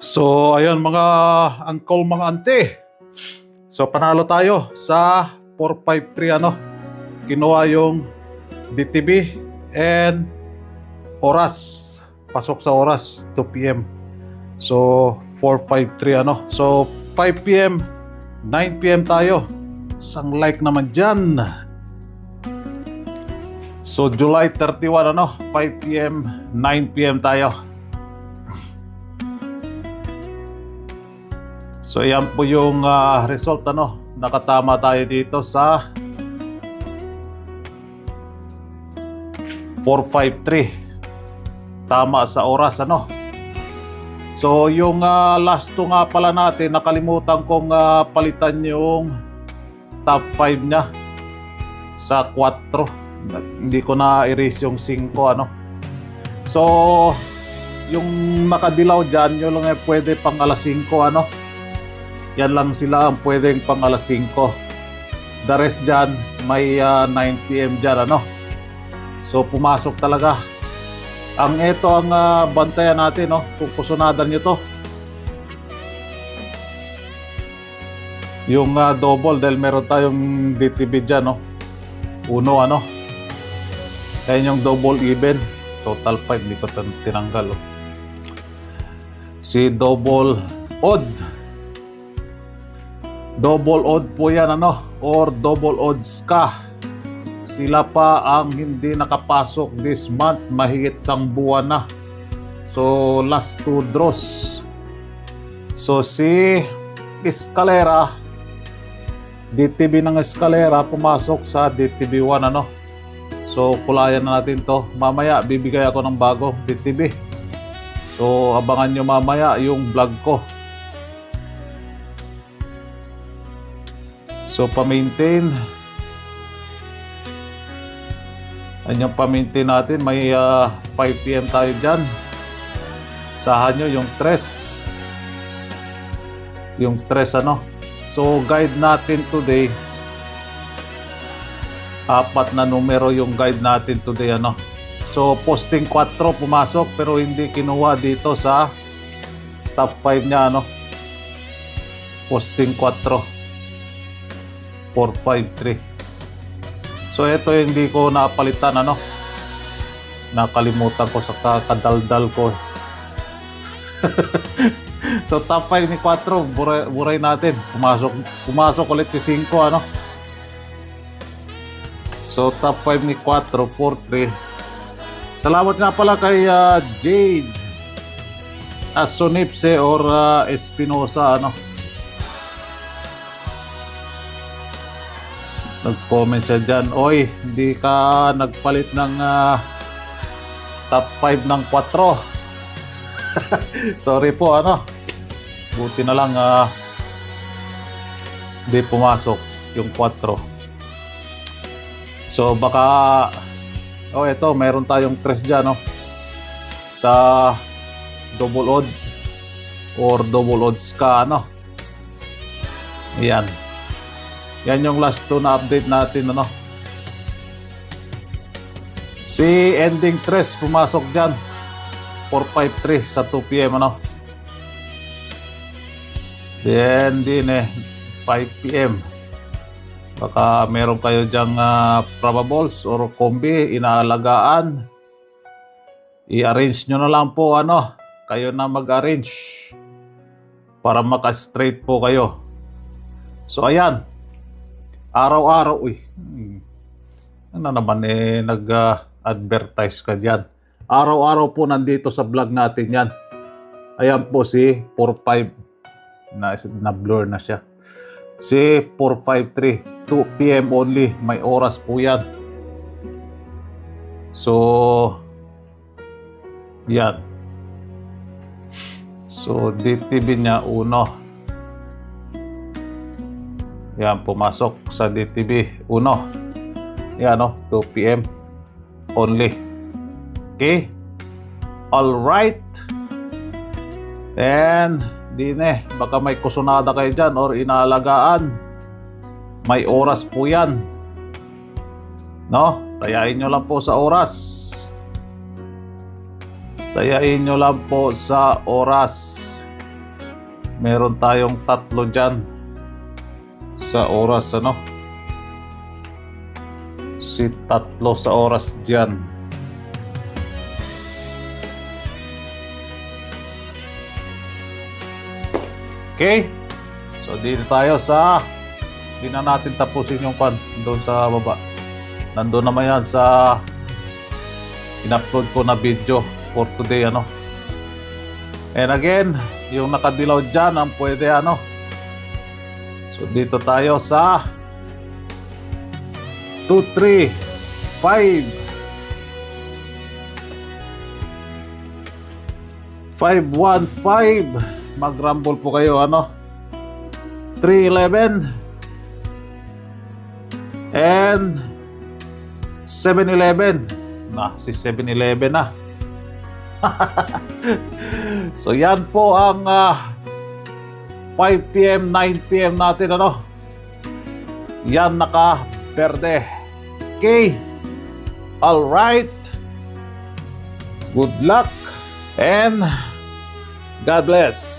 So, ayun mga uncle, mga ante. So, panalo tayo sa 453 ano. Kinuha yung DTB and oras. Pasok sa oras, 2 p.m. So, 453 ano. So, 5 p.m., 9 p.m. tayo. Isang like naman dyan. So, July 31 ano, 5 p.m., 9 p.m. tayo. So, yan po yung result ano. Nakatama tayo dito sa 453. Tama sa oras ano. So, yung last 2 nga pala natin, nakalimutan kong palitan yung top 5 niya sa 4. Hindi ko na erase yung 5 ano. So, yung nakadilaw dyan, yun lang pwede pang alas 5 ano. Yan lang sila ang pwedeng pang alas 5. The rest dyan, may 9 p.m. dyan ano. So pumasok talaga. Ang ito ang bantayan natin no, kung kusunadan nyo to. Yung double dahil meron tayong DTB dyan no. Uno ano. Kaya yung double even. Total 5, hindi ko tinanggal. Si double odd. Double odd po yan ano, or double odds ka. Sila pa ang hindi nakapasok this month, mahigit 1 buwan na. So last 2 draws. So si Escalera, DTB ng Escalera pumasok sa DTB 1 ano. So kulayan na natin to. Mamaya bibigay ako ng bagong DTB. So abangan nyo mamaya yung vlog ko. So, pa-maintain. Anyang pa-maintain natin. May 5 p.m. tayo dyan. Sahan nyo yung tres. Yung tres ano. So, guide natin today. 4 na numero yung guide natin today ano. So, posting 4 pumasok pero hindi kinuha dito sa top 5 niya ano. Posting 4. 453. So ito yung hindi ko napalitan ano. Nakalimutan ko sa kadaldal ko. So top 5 ni 4 buray natin. Pumasok ulit yung 5 ano. So top 5 ni 4 43. Salamat nga pala kay Jade Asonipse or Espinosa ano. Nag-comment siya dyan, oy, hindi ka nagpalit ng top 5 ng 4. Sorry po, ano. Buti na lang hindi pumasok yung 4. So baka, oh eto, meron tayong 3 dyan, no. Sa double odd or double odds ka, ano. Ayan. Yan yung last 2 na update natin ano. Si ending 3 pumasok dyan 453 sa 2 p.m. ano. Then din 5 p.m. Baka meron kayo dyang probables or kombi inaalagaan. I-arrange nyo na lang po ano. Kayo na mag-arrange para maka-straight po kayo. So ayan. Araw-araw, ano naman nag-advertise ka dyan. Araw-araw po nandito sa vlog natin yan. Ayan po si 45 na blur na siya. Si 453 2 p.m. only. May oras po yan. So yan. So DTB niya 1. Yan, pumasok sa DTB 1. Yan, no? 2 p.m. only. Okay? Alright. And, baka may kusunada kayo dyan or inaalagaan. May oras po yan. No? Tayain nyo lang po sa oras. Tayain nyo lang po sa oras. Meron tayong 3 dyan sa oras, ano? Si 3 sa oras dyan. Okay? So, dito tayo sa... Hindi na natin tapusin yung pan doon sa baba. Nandun naman yan sa in-upload ko na video for today, ano. And again, yung nakadilaw dyan ang pwede, ano. So dito tayo sa 2, 3, 5 515. Mag-rumble po kayo, ano. 311 and 711. Si 711 na. So yan po ang 5 PM, 9 PM natin, ano. Yan naka-berde. Okay. All right. Good luck and God bless.